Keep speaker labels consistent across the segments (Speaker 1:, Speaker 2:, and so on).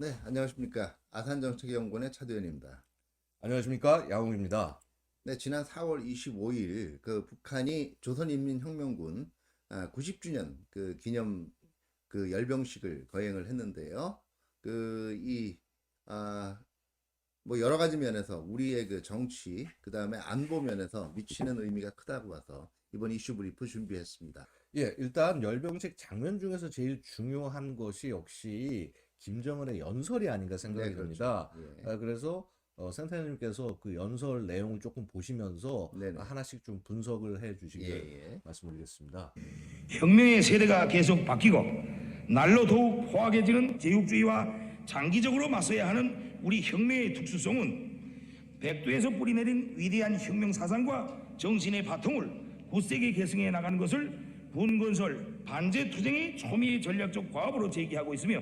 Speaker 1: 네, 안녕하십니까. 아산정책연구원의 차도현입니다.
Speaker 2: 안녕하십니까, 야옹입니다.
Speaker 1: 네, 지난 4월 25일 그 북한이 조선인민혁명군 90주년 그 기념 그 열병식을 거행을 했는데요. 그 이 뭐 여러 가지 면에서 우리의 그 정치, 그다음에 안보 면에서 미치는 의미가 크다고 봐서 이번 이슈 브리프 준비했습니다.
Speaker 2: 예, 일단 열병식 장면 중에서 제일 중요한 것이 역시 김정은의 연설이 아닌가
Speaker 1: 네,
Speaker 2: 생각이
Speaker 1: 그렇죠.
Speaker 2: 듭니다.
Speaker 1: 예.
Speaker 2: 그래서 센터장님께서 그 연설 내용을 조금 보시면서
Speaker 1: 네네.
Speaker 2: 하나씩 좀 분석을 해
Speaker 1: 예,
Speaker 2: 주시기를
Speaker 1: 예.
Speaker 2: 말씀드리겠습니다.
Speaker 3: 혁명의 세대가 계속 바뀌고 날로 더욱 포악해지는 제국주의와 장기적으로 맞서야 하는 우리 혁명의 특수성은 백두에서 뿌리내린 위대한 혁명 사상과 정신의 바통을 굳세게 계승해 나가는 것을 군건설 반제투쟁의 초미의 전략적 과업으로 제기하고 있으며,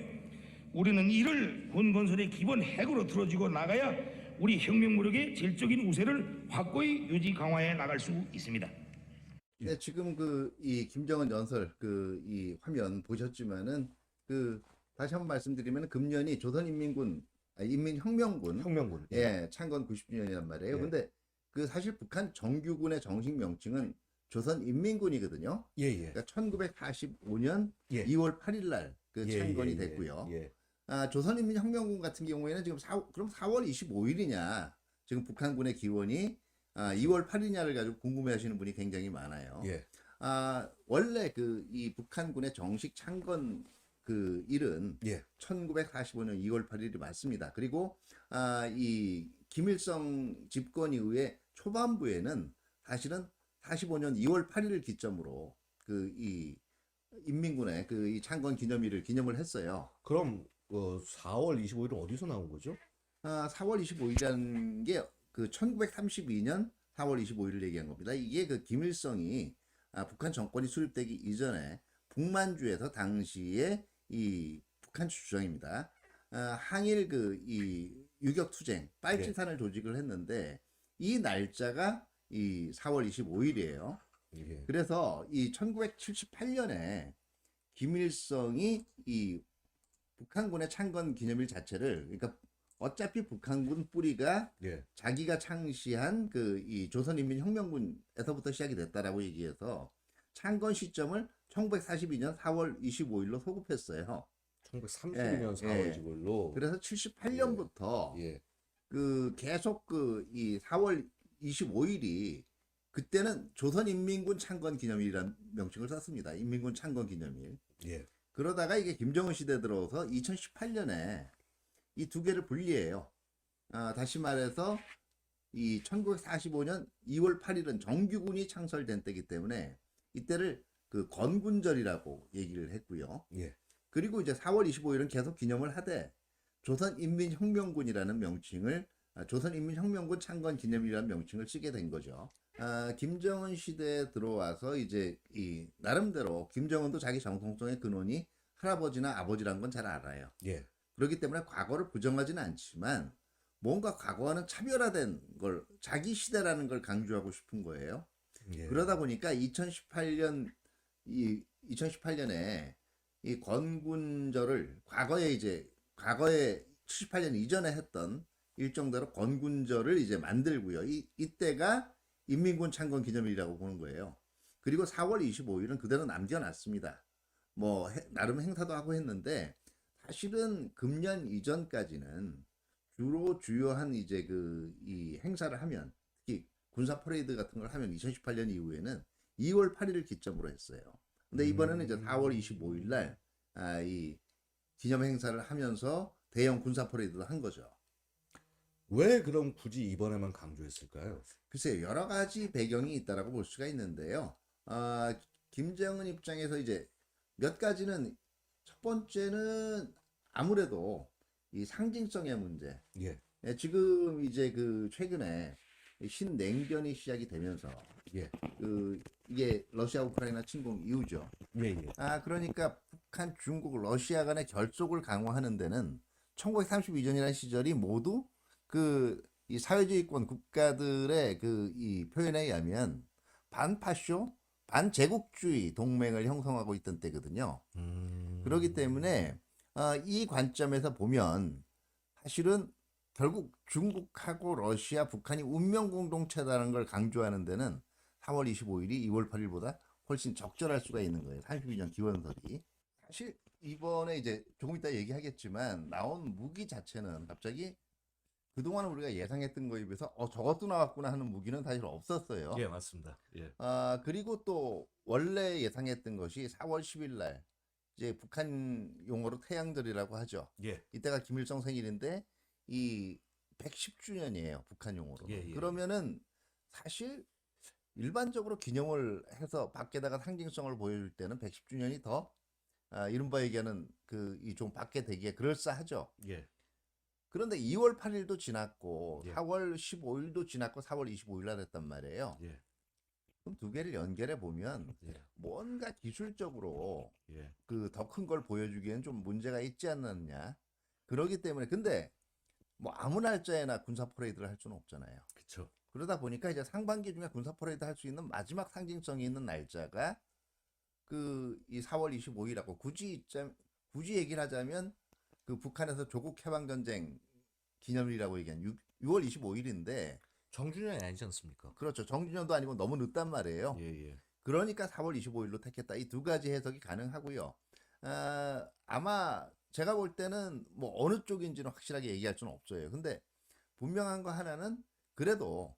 Speaker 3: 우리는 이를 군건설의 기본 핵으로 들어주고 나가야 우리 혁명 무력의 질적인 우세를 확고히 유지 강화해 나갈 수 있습니다.
Speaker 1: 네, 지금 그 이 김정은 연설 그 이 화면 보셨지만은 그 다시 한번 말씀드리면 금년이 조선인민군 인민혁명군
Speaker 2: 혁명군.
Speaker 1: 예, 창건 90주년이란 말이에요.
Speaker 2: 예.
Speaker 1: 근데 그 사실 북한 정규군의 정식 명칭은 조선인민군이거든요.
Speaker 2: 예, 예.
Speaker 1: 그러니까 1945년
Speaker 2: 예.
Speaker 1: 2월 8일 날 그
Speaker 2: 예,
Speaker 1: 창건이
Speaker 2: 예,
Speaker 1: 됐고요.
Speaker 2: 예.
Speaker 1: 조선인민혁명군 같은 경우에는 지금 그럼 4월 25일이냐 지금 북한군의 기원이 2월 8일냐를 가지고 궁금해하시는 분이 굉장히 많아요.
Speaker 2: 예.
Speaker 1: 원래 그 이 북한군의 정식 창건 그 일은
Speaker 2: 예.
Speaker 1: 1945년 2월 8일이 맞습니다. 그리고 이 김일성 집권 이후에 초반부에는 사실은 45년 2월 8일을 기점으로 그 이 인민군의 그 이 창건 기념일을 기념을 했어요.
Speaker 2: 그럼 4월 25일은 어디서 나온 거죠?
Speaker 1: 4월 25일이라는 게 그 1932년 4월 25일을 얘기한 겁니다. 이게 그 김일성이 북한 정권이 수립되기 이전에 북만주에서 당시에 이 북한 주장입니다. 항일 그 이 유격 투쟁 빨치산을 조직을 했는데 이 날짜가 이 4월 25일이에요.
Speaker 2: 예.
Speaker 1: 그래서 이 1978년에 김일성이 이 북한군의 창건 기념일 자체를, 그러니까 어차피 북한군 뿌리가
Speaker 2: 예.
Speaker 1: 자기가 창시한 그 이 조선인민혁명군에서부터 시작이 됐다라고 얘기해서 창건 시점을 1942년 4월 25일로 소급했어요.
Speaker 2: 1932년
Speaker 1: 예,
Speaker 2: 4월
Speaker 1: 예.
Speaker 2: 25일로.
Speaker 1: 그래서 78년부터
Speaker 2: 예.
Speaker 1: 그 계속 그 이 4월 25일이 그때는 조선인민군 창건 기념일이라는 명칭을 썼습니다. 인민군 창건 기념일.
Speaker 2: 예.
Speaker 1: 그러다가 이게 김정은 시대 들어서 2018년에 이 두 개를 분리해요. 다시 말해서 이 1945년 2월 8일은 정규군이 창설된 때이기 때문에 이때를 그 건군절이라고 얘기를 했고요.
Speaker 2: 예.
Speaker 1: 그리고 이제 4월 25일은 계속 기념을 하되 조선인민혁명군이라는 명칭을 조선인민혁명군 창건 기념일이라는 명칭을 쓰게 된 거죠. 김정은 시대에 들어와서 이제 이 나름대로 김정은도 자기 정통성의 근원이 할아버지나 아버지란 건 잘 알아요.
Speaker 2: 예.
Speaker 1: 그렇기 때문에 과거를 부정하지는 않지만 뭔가 과거와는 차별화된 걸 자기 시대라는 걸 강조하고 싶은 거예요.
Speaker 2: 예.
Speaker 1: 그러다 보니까 2018년에 이 건군절을 과거에 78년 이전에 했던 일정대로 건군절을 이제 만들고요. 이때가 인민군 창건 기념일이라고 보는 거예요. 그리고 4월 25일은 그대로 남겨놨습니다. 뭐 나름 행사도 하고 했는데 사실은 금년 이전까지는 주로 주요한 이제 그 이 행사를 하면, 특히 군사 퍼레이드 같은 걸 하면 2018년 이후에는 2월 8일을 기점으로 했어요. 근데 이번에는 이제 4월 25일 날 이 기념 행사를 하면서 대형 군사 퍼레이드도 한 거죠.
Speaker 2: 왜 그럼 굳이 이번에만 강조했을까요?
Speaker 1: 글쎄요, 여러 가지 배경이 있다라고 볼 수가 있는데요. 김정은 입장에서 이제 몇 가지는, 첫 번째는 아무래도 이 상징성의 문제.
Speaker 2: 예.
Speaker 1: 예, 지금 이제 그 최근에 신냉전이 시작이 되면서
Speaker 2: 예.
Speaker 1: 그 이게 러시아 우크라이나 침공 이후죠.
Speaker 2: 예, 예.
Speaker 1: 그러니까 북한, 중국, 러시아 간의 결속을 강화하는 데는 1932년이라는 시절이 모두 그 이 사회주의권 국가들의 그 이 표현에 의하면 반파쇼, 반제국주의 동맹을 형성하고 있던 때거든요. 그렇기 때문에 이 관점에서 보면 사실은 결국 중국하고 러시아, 북한이 운명 공동체라는 걸 강조하는 데는 4월 25일이 2월 8일보다 훨씬 적절할 수가 있는 거예요. 32년 기원설이. 사실 이번에 이제 조금 이따 얘기하겠지만 나온 무기 자체는 갑자기 그동안 우리가 예상했던 거에 비해서 저것도 나왔구나 하는 무기는 사실 없었어요.
Speaker 2: 예, 맞습니다. 예.
Speaker 1: 그리고 또 원래 예상했던 것이 4월 10일 날 이제 북한 용어로 태양절이라고 하죠.
Speaker 2: 예.
Speaker 1: 이때가 김일성 생일인데 이 110주년이에요. 북한 용어로.
Speaker 2: 예, 예.
Speaker 1: 그러면은 사실 일반적으로 기념을 해서 밖에다가 상징성을 보여줄 때는 110주년이 더 이른바 얘기하는 그 이 좀 밖에 되기에 그럴싸하죠.
Speaker 2: 예.
Speaker 1: 그런데 2월 8일도 지났고
Speaker 2: 예.
Speaker 1: 4월 15일도 지났고 4월 25일 날 했단 말이에요.
Speaker 2: 예.
Speaker 1: 그럼 두 개를 연결해 보면
Speaker 2: 예.
Speaker 1: 뭔가 기술적으로
Speaker 2: 예.
Speaker 1: 그 더 큰 걸 보여주기엔 좀 문제가 있지 않느냐. 그러기 때문에 근데 뭐 아무 날짜에나 군사 퍼레이드를 할 수는 없잖아요.
Speaker 2: 그렇죠.
Speaker 1: 그러다 보니까 이제 상반기 중에 군사 퍼레이드 할 수 있는 마지막 상징성이 있는 날짜가 그 이 4월 25일하고 굳이 얘기를 하자면 그 북한에서 조국 해방 전쟁 기념일이라고 얘기한 6월 25일인데
Speaker 2: 정준현이 아니지 않습니까?
Speaker 1: 그렇죠. 정준년도 아니고 너무 늦단 말이에요.
Speaker 2: 예, 예.
Speaker 1: 그러니까 4월 25일로 택했다. 이 두 가지 해석이 가능하고요. 아마 제가 볼 때는 뭐 어느 쪽인지는 확실하게 얘기할 수는 없어요. 근데 분명한 거 하나는 그래도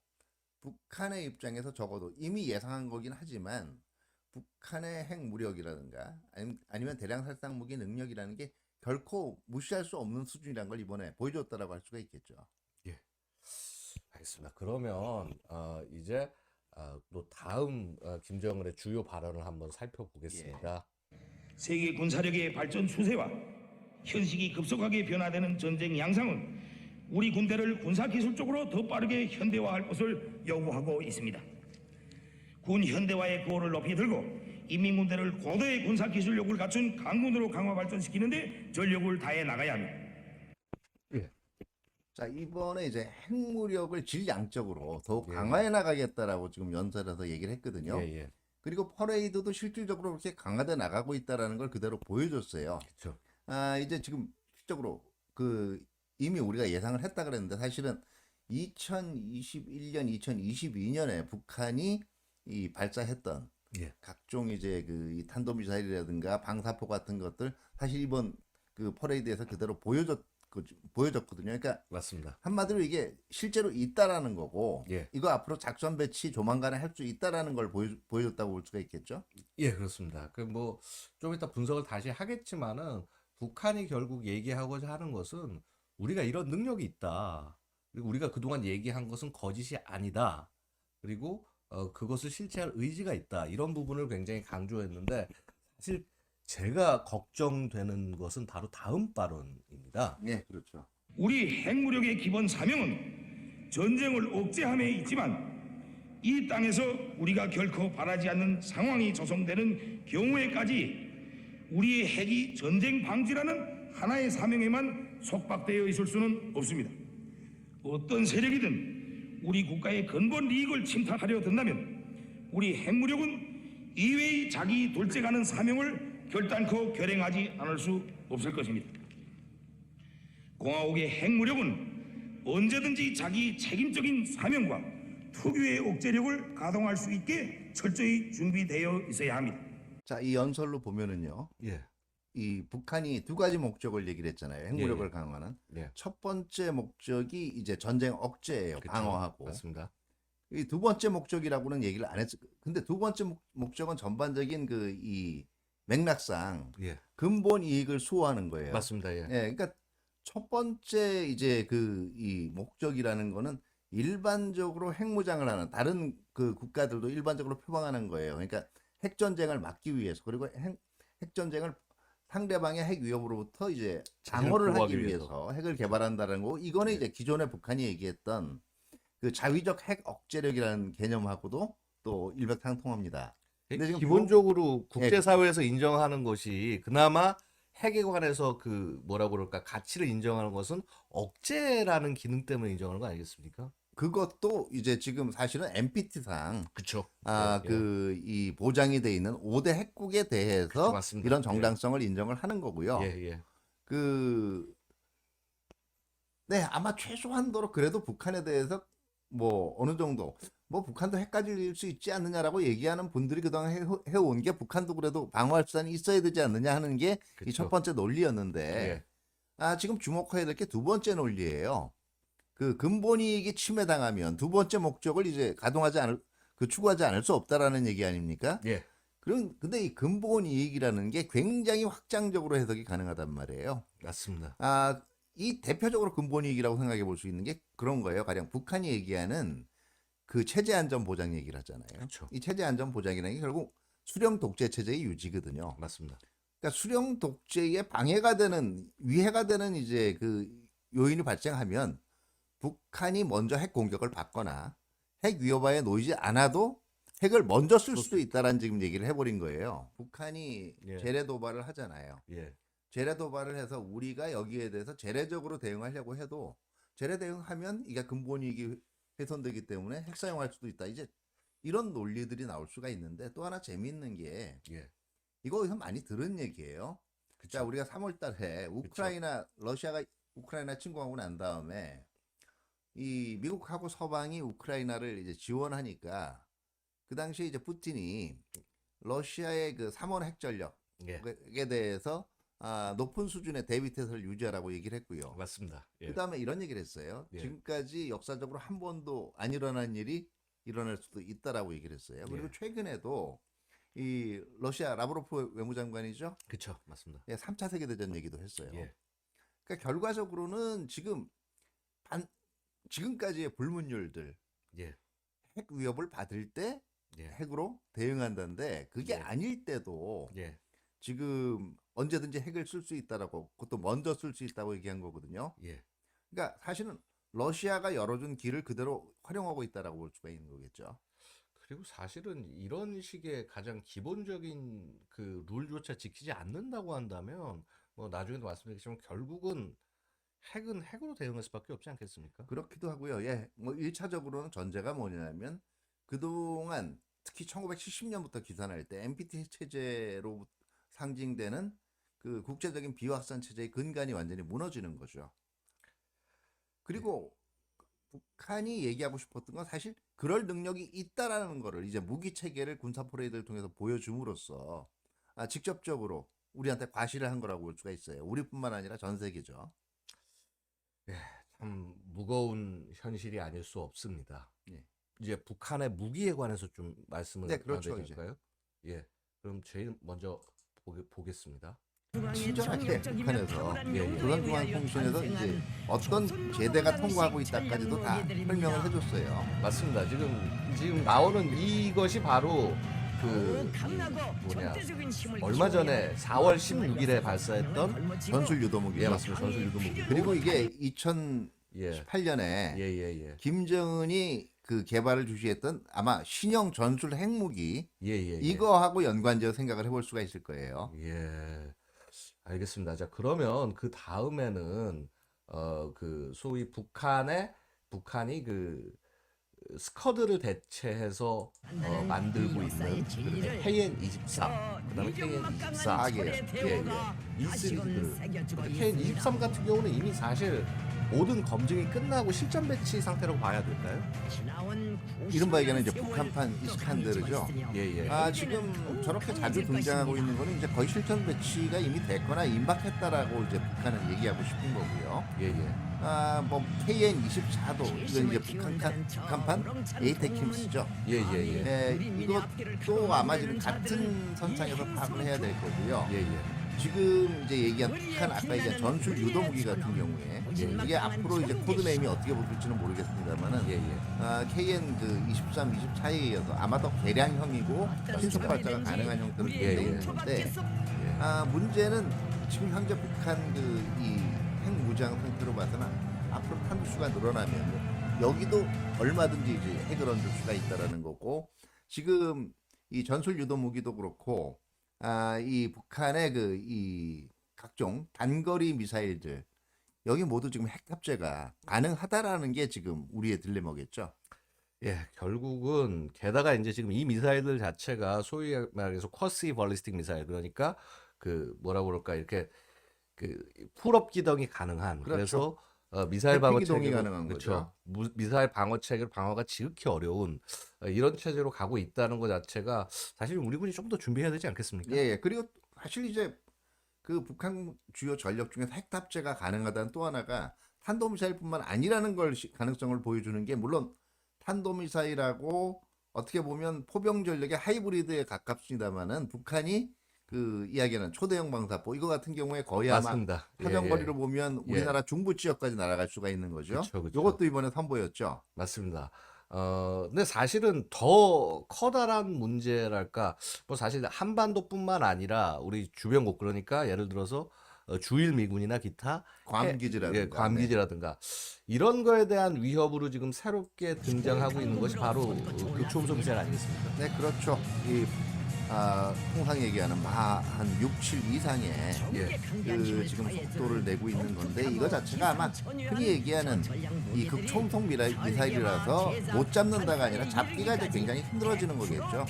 Speaker 1: 북한의 입장에서 적어도 이미 예상한 거긴 하지만 북한의 핵무력이라든가 아니면 대량 살상 무기 능력이라는 게 결코 무시할 수 없는 수준이라는 걸 이번에 보여줬다라고 할 수가 있겠죠.
Speaker 2: 알겠습니다. 그러면 이제 또 다음 김정은의 주요 발언을 한번 살펴보겠습니다.
Speaker 3: 세계 군사력의 발전 추세와 현식이 급속하게 변화되는 전쟁 양상은 우리 군대를 군사기술적으로 더 빠르게 현대화할 것을 요구하고 있습니다. 군 현대화의 구호를 높이 들고 인민군대를 고도의 군사기술력을 갖춘 강군으로 강화 발전시키는 데 전력을 다해 나가야 합니다.
Speaker 1: 자, 이번에 이제 핵무력을 질량적으로 더욱
Speaker 2: 예.
Speaker 1: 강화해 나가겠다라고 지금 연설에서 얘기를 했거든요.
Speaker 2: 예, 예.
Speaker 1: 그리고 퍼레이드도 실질적으로 그렇게 강화돼 나가고 있다라는 걸 그대로 보여줬어요.
Speaker 2: 그렇죠.
Speaker 1: 이제 지금 실적으로 그 이미 우리가 예상을 했다 그랬는데 사실은 2021년, 2022년에 북한이 이 발사했던
Speaker 2: 예.
Speaker 1: 각종 이제 그 이 탄도미사일이라든가 방사포 같은 것들 사실 이번 그 퍼레이드에서 그대로 보여줬거든요. 그러니까
Speaker 2: 맞습니다.
Speaker 1: 한마디로 이게 실제로 있다라는 거고
Speaker 2: 예.
Speaker 1: 이거 앞으로 작전 배치 조만간에 할 수 있다라는 걸 보여줬다고 볼 수가 있겠죠.
Speaker 2: 예, 그렇습니다. 그 뭐 좀 이따 분석을 다시 하겠지만은 북한이 결국 얘기하고자 하는 것은 우리가 이런 능력이 있다. 그리고 우리가 그동안 얘기한 것은 거짓이 아니다. 그리고 그것을 실체할 의지가 있다. 이런 부분을 굉장히 강조했는데 사실 제가 걱정되는 것은 바로 다음 발언입니다.
Speaker 1: 네, 그렇죠.
Speaker 3: 우리 핵무력의 기본 사명은 전쟁을 억제함에 있지만 이 땅에서 우리가 결코 바라지 않는 상황이 조성되는 경우에까지 우리의 핵이 전쟁 방지라는 하나의 사명에만 속박되어 있을 수는 없습니다. 어떤 세력이든 우리 국가의 근본 이익을 침탈하려 든다면 우리 핵무력은 이외의 자기 돌직하는 사명을 결단코 결행하지 않을 수 없을 것입니다. 공화국의 핵무력은 언제든지 자기 책임적인 사명과 특유의 억제력을 가동할 수 있게 철저히 준비되어 있어야 합니다.
Speaker 1: 자, 이 연설로 보면은요.
Speaker 2: 예.
Speaker 1: 이 북한이 두 가지 목적을 얘기를 했잖아요. 핵무력을
Speaker 2: 예, 예.
Speaker 1: 강화하는.
Speaker 2: 예.
Speaker 1: 첫 번째 목적이 이제 전쟁 억제예요.
Speaker 2: 그쵸.
Speaker 1: 방어하고.
Speaker 2: 맞습니다.
Speaker 1: 이 두 번째 목적이라고는 얘기를 안 했어. 근데 두 번째 목적은 전반적인 그 이 맥락상
Speaker 2: 예.
Speaker 1: 근본 이익을 수호하는 거예요.
Speaker 2: 맞습니다. 예.
Speaker 1: 예, 그러니까 첫 번째 이제 그 이 목적이라는 거는 일반적으로 핵무장을 하는 다른 그 국가들도 일반적으로 표방하는 거예요. 그러니까 핵 전쟁을 막기 위해서 그리고 핵 전쟁을 상대방의 핵 위협으로부터 이제 방어를 하기
Speaker 2: 보호하기
Speaker 1: 위해서 핵을 개발한다는 거고 이거는 이제 기존에 북한이 얘기했던 그 자위적 핵 억제력이라는 개념하고도 또 일맥상통합니다. 근데 지금
Speaker 2: 기본적으로 국제사회에서 인정하는 것이 그나마 핵에 관해서 그 뭐라고 그럴까 가치를 인정하는 것은 억제라는 기능 때문에 인정하는 거 아니겠습니까?
Speaker 1: 그것도 이제 지금 사실은 NPT상
Speaker 2: 그렇죠.
Speaker 1: 그 이 보장이 돼 있는 5대 핵국에 대해서
Speaker 2: 맞습니다.
Speaker 1: 이런 정당성을 인정을 하는 거고요.
Speaker 2: 예, 예.
Speaker 1: 그 네, 아마 최소한도로 그래도 북한에 대해서 뭐 어느 정도 뭐 북한도 핵가질 수 있지 않느냐라고 얘기하는 분들이 그동안 해온 게 북한도 그래도 방어할 수단이 있어야 되지 않느냐 하는 게 이 첫
Speaker 2: 그쵸.
Speaker 1: 번째 논리였는데
Speaker 2: 예.
Speaker 1: 지금 주목해야 될 게 두 번째 논리예요. 그 근본 이익이 침해당하면 두 번째 목적을 이제 추구하지 않을 수 없다라는 얘기 아닙니까?
Speaker 2: 예.
Speaker 1: 근데 이 근본 이익이라는 게 굉장히 확장적으로 해석이 가능하단 말이에요.
Speaker 2: 맞습니다.
Speaker 1: 이 대표적으로 근본 이익이라고 생각해 볼 수 있는 게 그런 거예요. 가령 북한이 얘기하는 그 체제 안전 보장 얘기를 하잖아요.
Speaker 2: 그렇죠.
Speaker 1: 이 체제 안전 보장이라는 게 결국 수령 독재 체제의 유지거든요.
Speaker 2: 맞습니다.
Speaker 1: 그러니까 수령 독재에 방해가 되는 위해가 되는 이제 그 요인이 발생하면 북한이 먼저 핵 공격을 받거나 핵 위협하에 놓이지 않아도 핵을 먼저 쓸 수도 있다라는 지금 얘기를 해버린 거예요. 북한이
Speaker 2: 예.
Speaker 1: 재래 도발을 하잖아요.
Speaker 2: 예.
Speaker 1: 재래 도발을 해서 우리가 여기에 대해서 재래적으로 대응하려고 해도 재래 대응하면 이게 근본 이익이 훼손되기 때문에 핵 사용할 수도 있다. 이제 이런 논리들이 나올 수가 있는데 또 하나 재미있는 게
Speaker 2: 예.
Speaker 1: 이거 어디서 많이 들은 얘기예요.
Speaker 2: 그쵸.
Speaker 1: 자, 우리가 3월 달에 러시아가 우크라이나 침공하고 난 다음에 이 미국하고 서방이 우크라이나를 이제 지원하니까 그 당시에 이제 푸틴이 러시아의 그 3원 핵전력에
Speaker 2: 예.
Speaker 1: 대해서 높은 수준의 대비 태세를 유지하라고 얘기를 했고요.
Speaker 2: 맞습니다. 예.
Speaker 1: 그다음에 이런 얘기를 했어요.
Speaker 2: 예.
Speaker 1: 지금까지 역사적으로 한 번도 안 일어난 일이 일어날 수도 있다라고 얘기를 했어요. 그리고
Speaker 2: 예.
Speaker 1: 최근에도 이 러시아 라브로프 외무장관이죠.
Speaker 2: 그쵸. 맞습니다.
Speaker 1: 3차 세계대전 얘기도 했어요.
Speaker 2: 예.
Speaker 1: 그러니까 결과적으로는 지금까지의 불문율들
Speaker 2: 예.
Speaker 1: 핵 위협을 받을 때
Speaker 2: 예.
Speaker 1: 핵으로 대응한다는데 그게
Speaker 2: 예.
Speaker 1: 아닐 때도
Speaker 2: 예.
Speaker 1: 지금 언제든지 핵을 쓸 수 있다라고 그것도 먼저 쓸 수 있다고 얘기한 거거든요.
Speaker 2: 예.
Speaker 1: 그러니까 사실은 러시아가 열어준 길을 그대로 활용하고 있다라고 볼 수가 있는 거겠죠.
Speaker 2: 그리고 사실은 이런 식의 가장 기본적인 그 룰조차 지키지 않는다고 한다면 뭐 나중에도 말씀드리겠지만 결국은 핵은 핵으로 대응할 수밖에 없지 않겠습니까?
Speaker 1: 그렇기도 하고요. 예, 뭐 1차적으로는 전제가 뭐냐면 그동안 특히 1970년부터 기산할 때 NPT 체제로 상징되는 그 국제적인 비확산 체제의 근간이 완전히 무너지는 거죠. 그리고 북한이 얘기하고 싶었던 건 사실 그럴 능력이 있다라는 거를 이제 무기 체계를 군사 퍼레이드를 통해서 보여줌으로써 직접적으로 우리한테 과시를 한 거라고 볼 수가 있어요. 우리뿐만 아니라 전 세계죠.
Speaker 2: 참 무거운 현실이 아닐 수 없습니다.
Speaker 1: 예.
Speaker 2: 이제 북한의 무기에 관해서 좀 말씀을
Speaker 1: 네, 그렇죠,
Speaker 2: 나눠볼까요? 예. 그럼 제일 먼저 보겠습니다.
Speaker 1: 친절하게 북한에서
Speaker 2: 예.
Speaker 1: 조선중앙통신에서 이제 어떤 제대가 통과하고 있다까지도 다 설명을 해줬어요.
Speaker 2: 맞습니다. 지금 나오는 이것이 바로 그 뭐냐 얼마 전에 4월 16일에 발사했던
Speaker 1: 전술 유도무기.
Speaker 2: 예 맞습니다. 전술 유도무기.
Speaker 1: 그리고 이게
Speaker 2: 예.
Speaker 1: 2018년에
Speaker 2: 예.
Speaker 1: 김정은이 그 개발을 주시했던 아마 신형 전술 핵무기
Speaker 2: 예.
Speaker 1: 이거하고 연관지어 생각을 해볼 수가 있을 거예요.
Speaker 2: 예. 알겠습니다. 자, 그러면 그 다음에는 그 소위 북한이 그 스커드를 대체해서 만들고 있는 KN-23, 그다음에 KN-24, 이 시리즈들. KN-23 같은 경우는 이미 사실 모든 검증이 끝나고 실전 배치 상태라고 봐야 될까요?
Speaker 1: 이른바 얘기하는 이제 북한판 이스칸데르죠.
Speaker 2: 예.
Speaker 1: 지금 저렇게 자주 등장하고 있는 거는 이제 거의 실전 배치가 이미 됐거나 임박했다라고 이제 북한은 얘기하고 싶은 거고요.
Speaker 2: 예.
Speaker 1: 뭐 KN-24도 이건 이제 북한판 에이테킴스죠.
Speaker 2: 예.
Speaker 1: 이것도 아마 지금 같은 선상에서 파악을 해야 될 거고요.
Speaker 2: 예.
Speaker 1: 지금 이제 얘기한 북한 아까 얘기한 전술 유도무기 같은 경우에 이게 앞으로 이제 코드네임이 어떻게 붙을지는 모르겠습니다만은 KN 그 23, 24에 이어서 아마 더 개량형이고 신속 발사가 가능한 형태로 되어 있는데 문제는 지금 현재 북한 그 이 핵무장 상태로 봐서는 앞으로 탄두수가 늘어나면 여기도 얼마든지 이제 핵을 얹을 수가 있다라는 거고 지금 이 전술 유도무기도 그렇고 이 북한의 그 이 각종 단거리 미사일들 여기 모두 지금 핵 탑재가 가능하다라는 게 지금 우리의 딜레마겠죠.
Speaker 2: 예, 결국은 게다가 이제 지금 이 미사일들 자체가 소위 말해서 쿼시 벌리스틱 미사일 그러니까 그 뭐라 그럴까 이렇게 그 풀업 기동이 가능한
Speaker 1: 그렇죠.
Speaker 2: 그래서 미사일 방어
Speaker 1: 회피 기동이
Speaker 2: 체계로
Speaker 1: 가능한
Speaker 2: 그렇죠. 미사일 방어 체계로 방어가 지극히 어려운 이런 체제로 가고 있다는 것 자체가 사실 우리 군이 좀 더 준비해야 되지 않겠습니까?
Speaker 1: 예, 예. 그리고 사실 이제 그 북한 주요 전력 중에서 핵 탑재가 가능하다는 또 하나가 탄도미사일뿐만 아니라는 걸 가능성을 보여주는 게 물론 탄도미사일하고 어떻게 보면 포병 전력의 하이브리드에 가깝습니다만은 북한이 그 이야기하는 초대형 방사포 이거 같은 경우에 거의 아마
Speaker 2: 맞습니다. 예,
Speaker 1: 사정거리로
Speaker 2: 예.
Speaker 1: 보면
Speaker 2: 예.
Speaker 1: 우리나라 중부 지역까지 날아갈 수가 있는 거죠.
Speaker 2: 그쵸, 그쵸.
Speaker 1: 이것도 이번에 선보였죠.
Speaker 2: 맞습니다. 근데 사실은 더 커다란 문제랄까, 뭐 사실 한반도뿐만 아니라 우리 주변국, 그러니까 예를 들어서 주일 미군이나 기타
Speaker 1: 괌 기지라든가.
Speaker 2: 예, 괌 기지라든가 이런 거에 대한 위협으로 지금 새롭게 등장하고 있는 것이 바로 극초음속 미사일 아니겠습니까?
Speaker 1: 네, 그렇죠. 이 통상 얘기하는 한 6, 7 이상의
Speaker 2: 예.
Speaker 1: 그 지금 속도를 내고 있는 건데 이거 자체가 아마 흔히 얘기하는 이 극초음속 미사일이라서 못 잡는다가 아니라 잡기가 이제 굉장히 힘들어지는 거겠죠.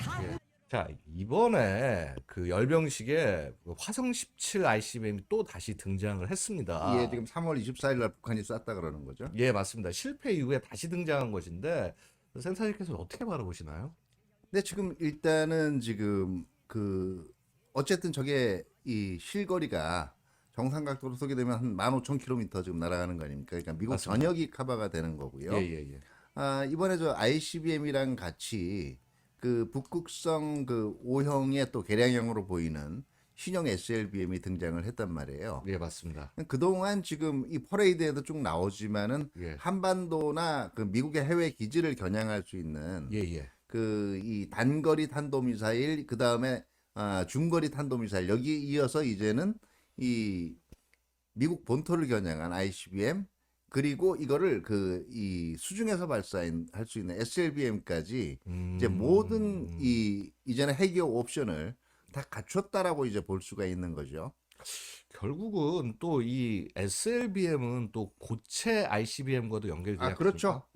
Speaker 2: 자, 이번에 그 열병식에 그 화성 17 ICBM이 또 다시 등장을 했습니다.
Speaker 1: 이게 지금 3월 24일 날 북한이 쐈다 그러는 거죠.
Speaker 2: 예, 맞습니다. 실패 이후에 다시 등장한 것인데 센사님께서 어떻게 바라보시나요?
Speaker 1: 근데 지금 일단은 지금 그 어쨌든 저게 이 실거리가 정상 각도로 쏘게 되면 한 15,000km 지금 날아가는 거 아닙니까? 그러니까 미국
Speaker 2: 맞습니다.
Speaker 1: 전역이 커버가 되는 거고요.
Speaker 2: 예.
Speaker 1: 이번에 저 ICBM이랑 같이 그 북극성 그 O형의 또 개량형으로 보이는 신형 SLBM이 등장을 했단 말이에요.
Speaker 2: 예, 맞습니다.
Speaker 1: 그동안 지금 이 퍼레이드에도 쭉 나오지만은
Speaker 2: 예.
Speaker 1: 한반도나 그 미국의 해외 기지를 겨냥할 수 있는
Speaker 2: 예.
Speaker 1: 그 이 단거리 탄도미사일 그 다음에 중거리 탄도미사일 여기 이어서 이제는 이 미국 본토를 겨냥한 ICBM 그리고 이거를 그 이 수중에서 발사할 수 있는 SLBM까지 이제 모든 이 이전에 핵이어 옵션을 다 갖췄다라고 이제 볼 수가 있는 거죠.
Speaker 2: 결국은 또 이 SLBM은 또 고체 ICBM과도 연결되지 않습니까?
Speaker 1: 그렇죠.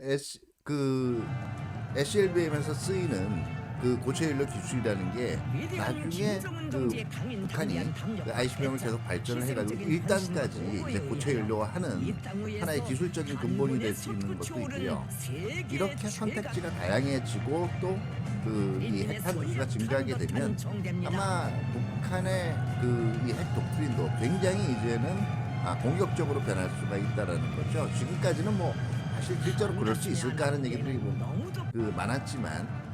Speaker 1: SLBM에서 쓰이는 그 고체 연료 기술이라는 게 나중에 그 북한이 그 ICBM을 계속 발전을 해가지고 1단까지 이제 고체 연료화 하는 하나의 기술적인 근본이 될 수 있는 것도 있고요. 이렇게 선택지가 다양해지고 또 그 이 핵탄 기수가 증가하게 되면 아마 북한의 그 이 핵 독트린도 굉장히 이제는 공격적으로 변할 수가 있다라는 거죠. 지금까지는 뭐 사실 실제로 그럴 수 있을까 하는 얘기들이 그 많았지만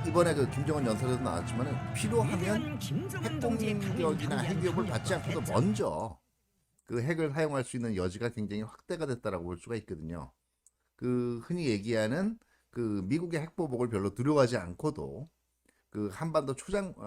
Speaker 1: 이번에 그 김정은 연설에도 나왔지만 필요하면 핵공격이나 핵위협을 받지 않고도 먼저 그 핵을 사용할 수 있는 여지가 굉장히 확대가 됐다라고 볼 수가 있거든요. 그 흔히 얘기하는 그 미국의 핵보복을 별로 두려워하지 않고도 그 한반도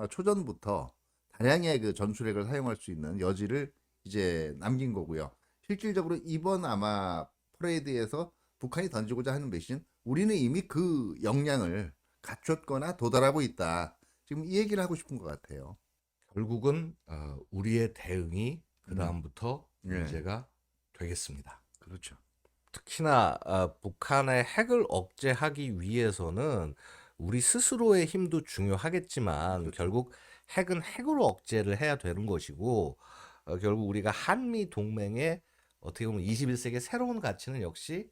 Speaker 1: 초전부터 다량의 그 전술핵을 사용할 수 있는 여지를 이제 남긴 거고요. 실질적으로 이번 아마 퍼레이드에서 북한이 던지고자 하는 메시지는 우리는 이미 그 역량을 갖췄거나 도달하고 있다. 지금 이 얘기를 하고 싶은 것 같아요.
Speaker 2: 결국은 우리의 대응이 그 다음부터
Speaker 1: 예.
Speaker 2: 문제가 되겠습니다.
Speaker 1: 그렇죠.
Speaker 2: 특히나 북한의 핵을 억제하기 위해서는 우리 스스로의 힘도 중요하겠지만 결국 핵은 핵으로 억제를 해야 되는 것이고 결국 우리가 한미 동맹의 어떻게 보면 21세기의 새로운 가치는 역시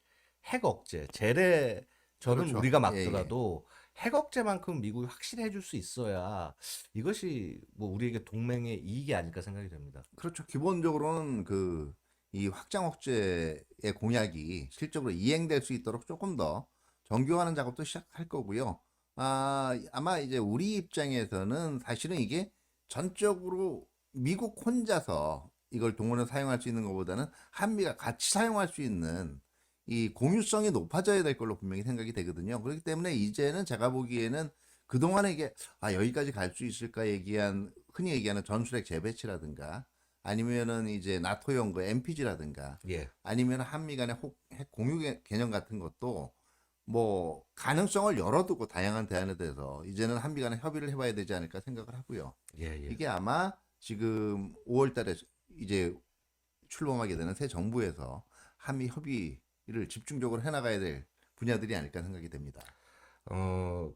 Speaker 2: 핵 억제, 재래전은
Speaker 1: 그렇죠.
Speaker 2: 우리가 막더라도 핵 억제만큼 미국이 확실히 해줄 수 있어야 이것이 뭐 우리에게 동맹의 이익이 아닐까 생각이 됩니다.
Speaker 1: 그렇죠. 기본적으로는 그 이 확장 억제의 공약이 실적으로 이행될 수 있도록 조금 더 정교화하는 작업도 시작할 거고요. 아마 이제 우리 입장에서는 사실은 이게 전적으로 미국 혼자서 이걸 동원해 사용할 수 있는 것보다는 한미가 같이 사용할 수 있는 이 공유성이 높아져야 될 걸로 분명히 생각이 되거든요. 그렇기 때문에 이제는 제가 보기에는 그동안에 이게 여기까지 갈 수 있을까 흔히 얘기하는 전술핵 재배치라든가 아니면은 이제 나토형 그 MPG라든가
Speaker 2: 예.
Speaker 1: 아니면 한미 간의 핵 공유 개념 같은 것도 뭐 가능성을 열어두고 다양한 대안에 대해서 이제는 한미 간에 협의를 해봐야 되지 않을까 생각을 하고요.
Speaker 2: 예.
Speaker 1: 이게 아마 지금 5월 달에 이제 출범하게 되는 새 정부에서 한미 협의를 집중적으로 해나가야 될 분야들이 아닐까 생각이 됩니다.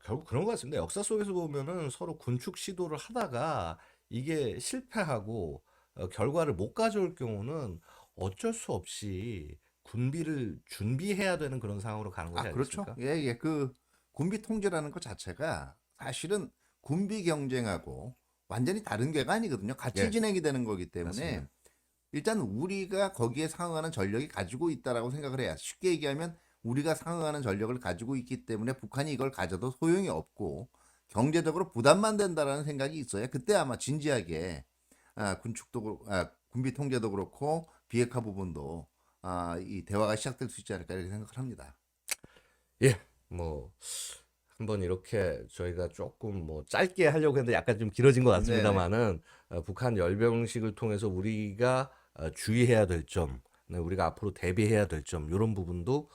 Speaker 2: 결국 그런 것 같습니다. 역사 속에서 보면은 서로 군축 시도를 하다가 이게 실패하고 결과를 못 가져올 경우는 어쩔 수 없이 군비를 준비해야 되는 그런 상황으로 가는 것이
Speaker 1: 그렇죠.
Speaker 2: 아니겠습니까?
Speaker 1: 예, 예. 그 군비 통제라는 것 자체가 사실은 군비 경쟁하고 완전히 다른 궤가 아니거든요. 같이
Speaker 2: 예.
Speaker 1: 진행이 되는 거기 때문에
Speaker 2: 맞습니다.
Speaker 1: 일단 우리가 거기에 상응하는 전력이 가지고 있다라고 생각을 해야 쉽게 얘기하면 우리가 상응하는 전력을 가지고 있기 때문에 북한이 이걸 가져도 소용이 없고 경제적으로 부담만 된다라는 생각이 있어야 그때 아마 진지하게 군비 통제도 그렇고 비핵화 부분도 이 대화가 시작될 수 있지 않을까 이렇게 생각을 합니다.
Speaker 2: 예, 뭐 한번 이렇게 저희가 조금 뭐 짧게 하려고 했는데 약간 좀 길어진 것 같습니다만은 북한 열병식을 통해서 우리가 주의해야 될 점, 네, 우리가 앞으로 대비해야 될 점 이런 부분도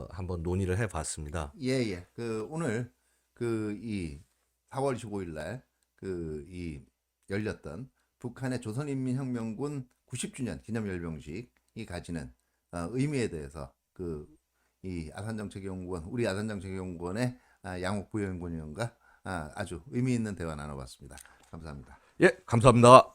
Speaker 2: 한번 논의를 해봤습니다.
Speaker 1: 예, 예. 그 오늘 그 이 4월 15일 날 그 이 열렸던 북한의 조선인민혁명군 90주년 기념열병식이 가지는 의미에 대해서 그 이 아산정책연구원 우리 아산정책연구원의 양옥 부연구원과 아주 의미 있는 대화 나눠봤습니다. 감사합니다.
Speaker 2: 예, 감사합니다.